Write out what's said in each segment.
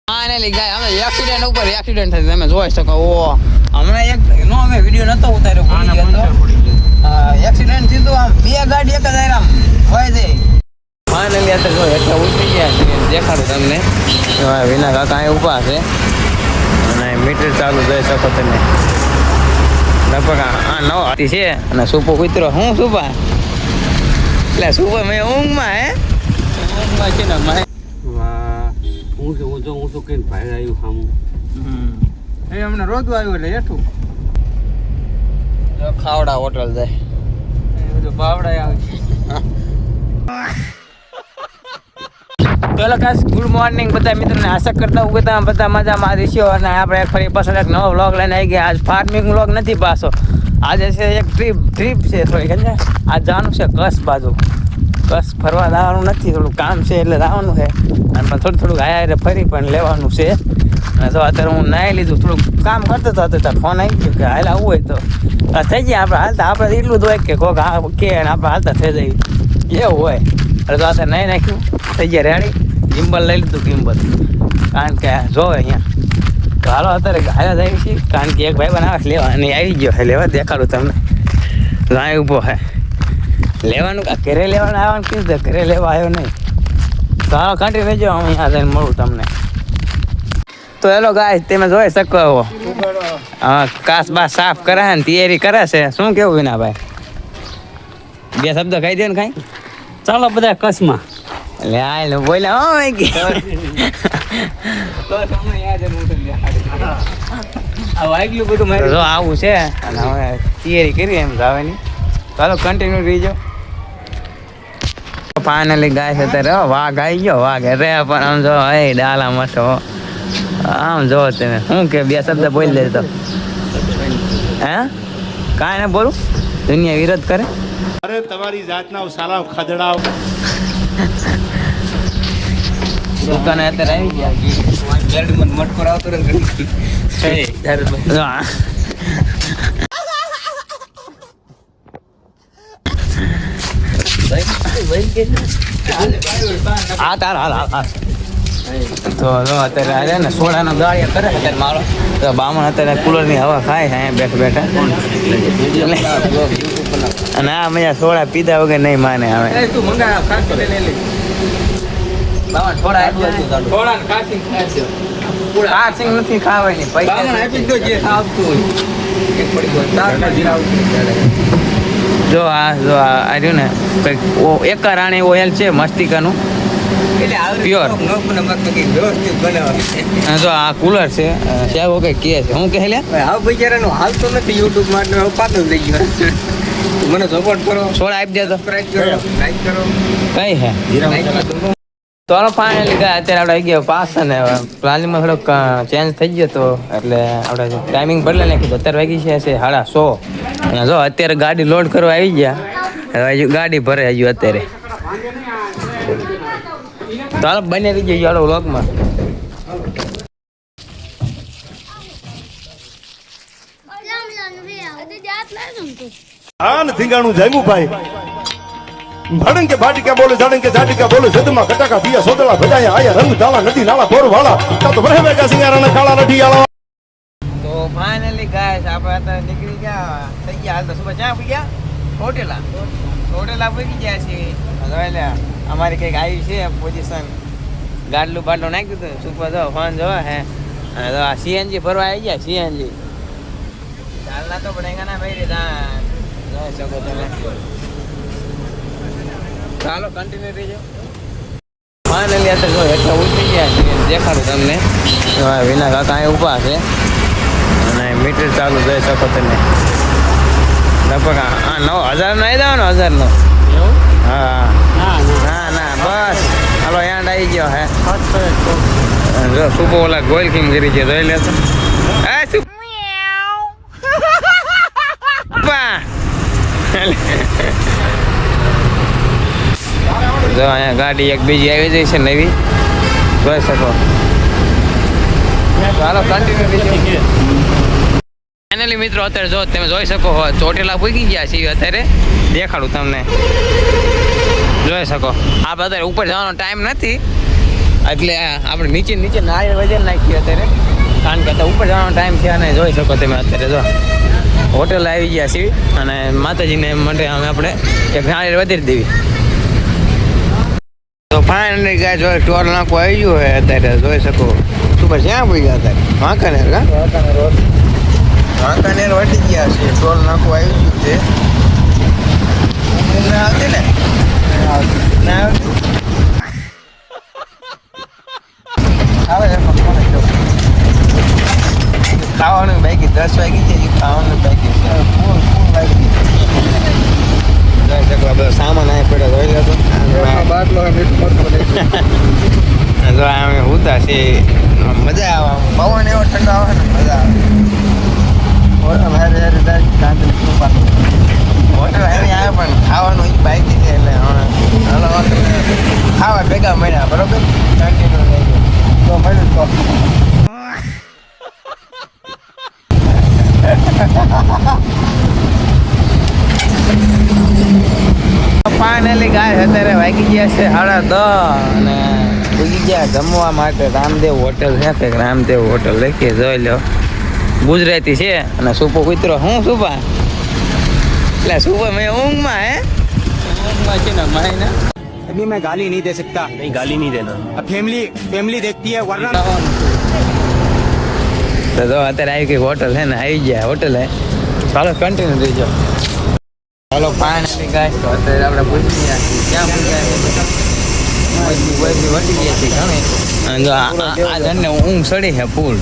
Finally ગાય અમે accident ઉપર accident થઈ તમે જોઈ શકો ઓ હમણાં એક નો અમે વિડિયો નતો ઉતાર્યો એક્સિડન્ટ થયું આમ બે ગાડી એક જ આરામ હોય છે ફાઇનલી અત્યારે જો એટલે ઉતરી ગયા છે દેખાડું તમને વિના કાકા અહીં ઊભા છે અને મીટર ચાલુ જોઈ શકો તમે લગભગ આ નવ હતી છે અને સુપો ઉતરો હું સુપા એટલે સુપો મેં ઊંઘમાં હે ઊંઘમાં છે ને મેં હું તો કઈ ભાઈ આવ્યું ખામું એ અમને રોજ આવ્યું એટલે એઠું ખાવડા હોટલ જાય બધું બાવડા આવે ચલો ખાસ ગુડ મોર્નિંગ બધા મિત્રોને આશા કરતા હું બધા મજામાં દેશો અને આપણે ફરી પાછો એક નવો વ્લોગ લઈને આવી ગયા આજ ફાર્મિંગ વ્લોગ નથી પાછો આજે છે એક ટ્રીપ છે થોડી ખબર આજ જવાનું છે કચ્છ બાજુ કચ્છ ફરવા જવાનું નથી થોડું કામ છે એટલે જવાનું છે અને પણ થોડું હાયા ફરી પણ લેવાનું છે અને તો અત્યારે હું નાહી લીધું થોડુંક કામ કરતો હતો ત્યારે ફોન આવી ગયો કે હાલ આવવું હોય તો થઈ જાય આપણે હાલતા આપણે એટલું જ હોય કે કોક કે આપણે હાલતા થઈ જાય એવું હોય એટલે તો અત્યારે નહીં નાખ્યું થઈ જાય રેડી ગિમ્બલ લઈ લીધું ગિમ્બલ કારણ કે જોવે અહીંયા તો હાલો અત્યારે હાલ્યા જાય છે કારણ કે એક ભાઈ બનાવે લેવા અને આવી ગયો છે લેવા દેખાડું તમને રાય ઊભો છે લેવાનું ઘરે લેવાનું આવવાનું કીધું ઘરે લેવા આવ્યો નહીં તો હાલો કાંટી રહેજો હું અહીંયા જઈને મળું તમને તો હેલો ગાય તમે જોઈ શકો હા કાસ બાસ સાફ કરે ને તૈયારી કરે છે શું કેવું વિનાભાઈ બે શબ્દ કહી દે ને કાંઈ ચાલો બધા કચ્છમાં એટલે આ બોલે હો જો આવું છે અને હવે તૈયારી કરી એમ જવાની ચાલો કન્ટિન્યુ રહીજો ફાઇનલી ગાય છે અત્યારે વાઘ આવી ગયો વાઘ રે પણ આમ જો એ ડાલા મસ્ત આમ જો તમે શું કે બે શબ્દ બોલી દેતો હે કાંઈ ને બોલું દુનિયા વિરોધ કરે અરે તમારી જાતના સાલા ખદડાવ દુકાને અત્યારે આવી ગયા મટકો આવતો હા તાર હાલ તો જો અત્યારે આજે ને સોડાનો ગાળિયા કરે અત્યારે મારો તો બામણ અત્યારે કુલરની હવા ખાય છે અહીંયા બેઠા અને આ મજા સોડા પીધા વગર નહીં માને આવે નથી ખાવાની પૈસા જો આ રહ્યું ને કંઈક એક રાણી ઓઇલ છે મસ્તિકાનું પ્યોર જો આ કુલર છે સાહેબ ઓકે કે છે હું કહે લે આવ બિચારાનું હાલતો નથી યુટ્યુબ માટે હવે પાછું થઈ ગયો મને સપોર્ટ કરો સોડા આપી દે તો સબસ્ક્રાઇબ કરો લાઈક કરો કઈ હે તો ફાઇનલી ગયા અત્યારે આપણે આવી ગયો પાસ અને પ્લાનિંગમાં થોડોક ચેન્જ થઈ ગયો તો એટલે આપણે ટાઈમિંગ બદલાઈ નાખ્યું 17 વાગી છે 1:30 અને જો અત્યારે ગાડી લોડ કરવા આવી ગયા હવે ગાડી ભરે હજુ અત્યારે ચાલો બને રહી ગયો યાર વ્લોગમાં આન થીંગાણું જામ્યું ભાઈ ભડંગ કે ભાટી કે બોલે જાડંગ કે જાટી કે બોલે સદમાં કટાકા પિયા સોદળા ભજાયા આયા રંગ ધાલા નદી નાલા બોર વાળા તો ભરે બેગા સિંગારાના કાળા નઠી આલો તો ફાઇનલી ગાઈસ આપણે અત્યારે નીકળી ગયા થઈ ગયા હાલ તો સુબહ ચા પી ગયા હોટેલા પડી ગયા છે એટલે અમારી કંઈક આવી છે પોઝિશન ગાડલું બાટલું નાખ્યું હતું સુપર જો ફોન જોવા હે અને તો આ સીએનજી ભરવા આવી ગયા સીએનજી ચાલના તો પડેગા ના ભાઈ રે જોઈ શકો તમે ચાલો કન્ટિન્યુ રહીજો ફાઇનલી અત્યારે જો એટલે ઉતરી ગયા છે દેખાડું તમને વિના કાકા અહીં ઊભા છે અને મીટર ચાલુ જોઈ શકો તમે લગભગ આ 9000 નો આવી જાવ ને 1000 નો હા ના બસ હાલો યાદ આવી ગયો હે જો સુપો ઓલા ગોલ કિંગ કરી છે જોઈ લેતો જો અહીંયા ગાડી એક બીજી આવી જાય છે નવી જોઈ શકો ચાલો કન્ટિન્યુ ફાઇનલી મિત્રો અત્યારે જો તમે જોઈ શકો ચોટેલા પૂગી ગયા છીએ અત્યારે દેખાડું તમને જોઈ શકો આ અત્યારે ઉપર જવાનો ટાઈમ નથી એટલે આપણે નીચે નાળિયેર વજન નાખીએ અત્યારે, કારણ કે અત્યારે ઉપર જવાનો ટાઈમ છે અને જોઈ શકો તમે અત્યારે જો હોટલ આવી ગયા છીએ અને માતાજીને માટે અમે આપણે એક નાળિયેર વધારી દેવી. તો ફાઇનલી ગાય જો ટોલ નાખવું આવી ગયું હોય અત્યારે જોઈ શકો. સુપર ક્યાં પડી ગયા અત્યારે? વાંકાનેર વાંકાનેર વટી ગયા છે. ટોલ નાખવું આવી ગયું છે. ના આવતી ને ના આવતી આવે છે પણ કોને જો ખાવાનું બાકી 10 વાગી છે. ખાવાનું બાકી છે. ફૂલ વાગી જોઈ શકો. બધો સામાન આવી પડ્યો જોઈ લો તો બાટલો જો અમે ઉતા છે. મજા આવે. પવન એવો ઠંડો આવે ને મજા આવે. હોટલ હારે હારે પણ ખાવાનું બાકી છે એટલે હલો ખાવા ભેગા મળ્યા બરોબર. કન્ટિન્યુ થઈ ગયો તો મળ્યું તો ફાઇનલી ગાય અત્યારે વાગી ગયા છે 10:30 અને ઉગી ગયા જમવા માટે રામદેવ હોટલ છે કે રામદેવ હોટલ લખીએ જોઈ લો. ગુજરાતી છે અને સુપો કૂતરો હું સુપા એટલે સુપા મેં ઊંઘમાં ઊંઘમાં છે ને માયના अभी मैं गाली नहीं दे सकता. नहीं गाली नहीं देना. अब फैमिली देखती है वरना તો અત્યારે આવી ગઈ હોટલ છે ને આવી ગયા હોટલ હે. ચાલો કન્ટિન્યુ થઈ જાઓ. ચાલો ફાઇનલી ગાય તો અત્યારે આપણે પૂછી ગયા ક્યાં પૂછ્યા વટી ગયા છે ઘણી. અને જો આ જણને ઊંઘ સડી છે ફૂલ.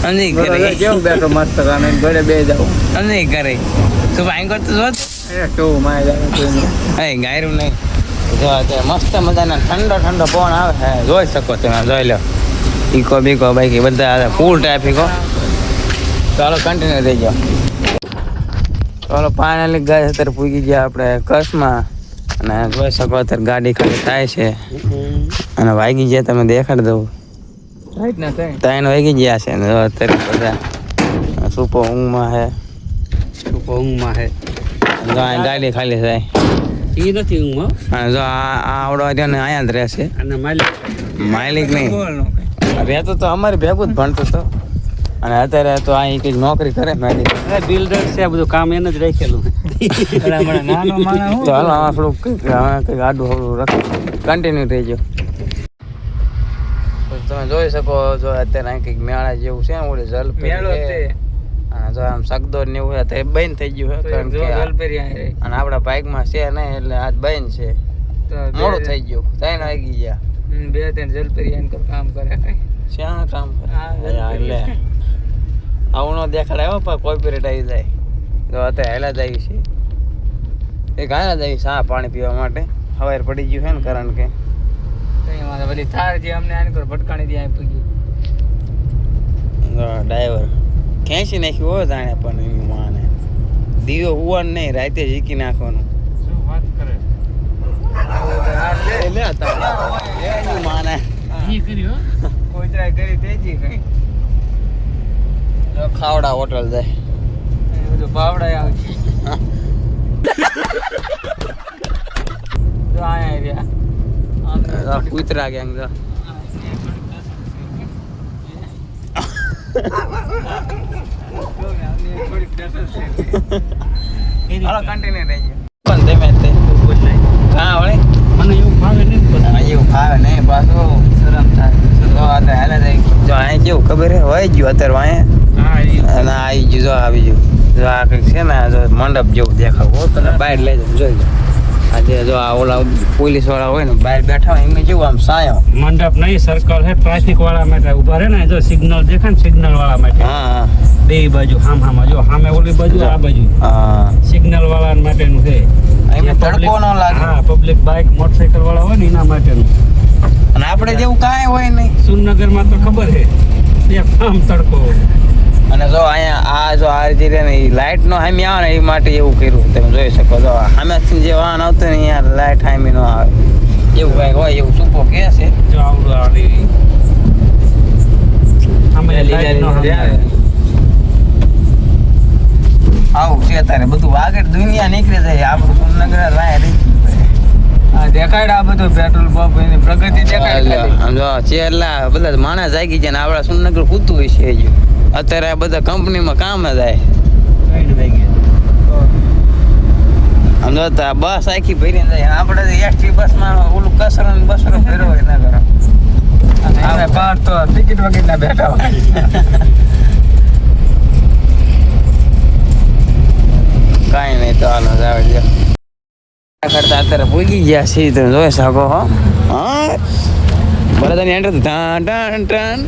અંજી કરે કેવું બેઠો મસ્ત કામે ઘરે બે જાવ અંજી કરે તું ભાઈ કરતો જોત કેવું માય જાય હે ગાયરું નહીં. જો અત્યારે મસ્ત મજાના ઠંડો પવન આવે છે જોઈ શકો તમે જોઈ લો. ઈકો બીકો બાઈક બધા ફૂલ ટ્રાફિકો. ચાલો કન્ટિન્યુ થઈ જાઓ. ચાલો ફાઇનલી ગાય અત્યારે પૂગી ગયા આપણે કચ્છમાં અને જોઈ શકો અત્યારે ગાડી ખાલી થાય છે અને વાગી ગયા તમે દેખાડી દઉં 3 વાગી ગયા છે ને અત્યારે બધા સુપો ઊંઘમાં છે. જો આ ગાડી ખાલી થાય એ નથી હું અને જો આ આવડો રહ્યો ને અહીંયા જ રહેશે. અને માલિક નહીં રહેતો તો અમારે ભેગું જ ભણતો હતો અને અત્યારે તો અહીં કંઈક નોકરી કરે માલિક. બિલ્ડર છે બધું કામ એને જ રાખેલું. નાનો માણસ તો હાલો આમાં થોડુંક કંઈક આડું હવડું રાખો. કન્ટિન્યુ થઈ ગયો. તમે જોઈ શકો જો અત્યારે અહીં કંઈક મેળા જેવું છે ને ઓલી જલપરી છે અને જો આમ સગદોર ને એવું તો એ બંધ થઈ ગયું છે કારણ કે અને આપણા બાઇકમાં છે નહીં એટલે આજ બંધ છે. મોડું થઈ ગયું 3 વાગી ગયા. 2-3 જલપરી કામ કરે શ્યાં કામ કરે એટલે આવું ન દેખાડાય પણ કોપીરાઈટ આવી જાય. તો અત્યારે હેલા જ આવી છે એક હાલા જ આવી ચા પાણી પીવા માટે. હવાર પડી ગયું છે ને કારણ કે બધી થાર જે અમને આની પર ભટકાણી દે અહીં પૂગી ડ્રાઈવર ખેંચી નાખ્યું હોય તાણે પણ એની માને દીવો હુવાનું નહીં રાતે ઝીકી નાખવાનું. શું વાત કરે લે એની માને કોઈ ટ્રાય કરી દેજી કઈ ખાવડા હોટલ જાય બધું બાવડા આવે છે. જો આયા રહ્યા કૂતરા ગેંગ જો હાલો કન્ટિન્યુ રહી ગયો પણ ધીમે તે હા વળે મને એવું ભાવે નહીં બધા એવું ફાવે નહીં પાછું શરમ થાય. જો અત્યારે હાલે જાય જો અહીં કેવું ખબર હે હોય ગયું અત્યારે અહીંયા અને આવી ગયું જો આવી ગયું જો આ કંઈક છે ને જો મંડપ જેવું દેખાવું તને બહાર લઈ જાય જોઈ લો. આજે જો આ ઓલા પોલીસ વાળા હોય ને બહાર બેઠા હોય એમને જેવું આમ સાયો મંડપ નહીં સર્કલ હે ટ્રાફિક વાળા માટે ઉભા રહે ને જો સિગ્નલ દેખાય ને સિગ્નલ વાળા માટે હા બે બાજુ હામ જો સામે ઓલી બાજુ આ બાજુ હા સિગ્નલ વાળા માટેનું છે. એમને તડકો ન લાગે. હા પબ્લિક બાઇક મોટરસાઇકલ વાળા હોય ને એના માટેનું. અને આપણે જેવું કાંઈ હોય નહીં. સુરનગરમાં તો ખબર છે ત્યાં આમ તડકો અને જો અહીંયા આ જો આ રીતે ને લાઇટ નો હામી આવે ને એ માટે એવું કર્યું તમે જોઈ શકો છો. સામેથી જે વાહન આવતું ને અહીંયા લાઇટ હામી નો આવે એવું કાંઈક હોય એવું સુપો કે છે. જો આવડું આવડી અમે લાઈટ નો આવું છે તારે બધું આગળ દુનિયા નીકળી જાય આપણું સુરનગર વાય રહી આ દેખાડ આ બધું પેટ્રોલ પંપ એની પ્રગતિ દેખાડ ખાલી. આમ જો ચેલા બધા માણસ જાગી જાય ને આપણા સુરનગર કૂદતું હોય છે હજુ. અત્યારે આ બધા કંપનીમાં કામ જ જાય. આમ જો તો આ બસ આખી ભરીને જાય. આપણે એસટી બસમાં ઓલું કસરો ને બસરો ભર્યો હોય ના કરો. આપણે બહાર તો ટિકિટ વગર ના બેઠા હોય. કાંઈ નહીં તો હાલો જાવે દે. કરતા અત્યારે પૂગી ગયા છે તમે જોઈ શકો હો. હા બરાબર એન્ટર ટાન ટાન ટાન.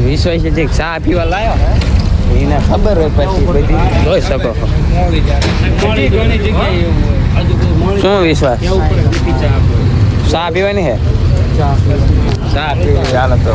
વિશ્વાસ છે જે ચા પીવા લાયો હે એને ખબર હોય પછી બધી જોઈ શકો છો. શું વિશ્વાસ ચા પીવાની હે ચા પીવી હાલો તો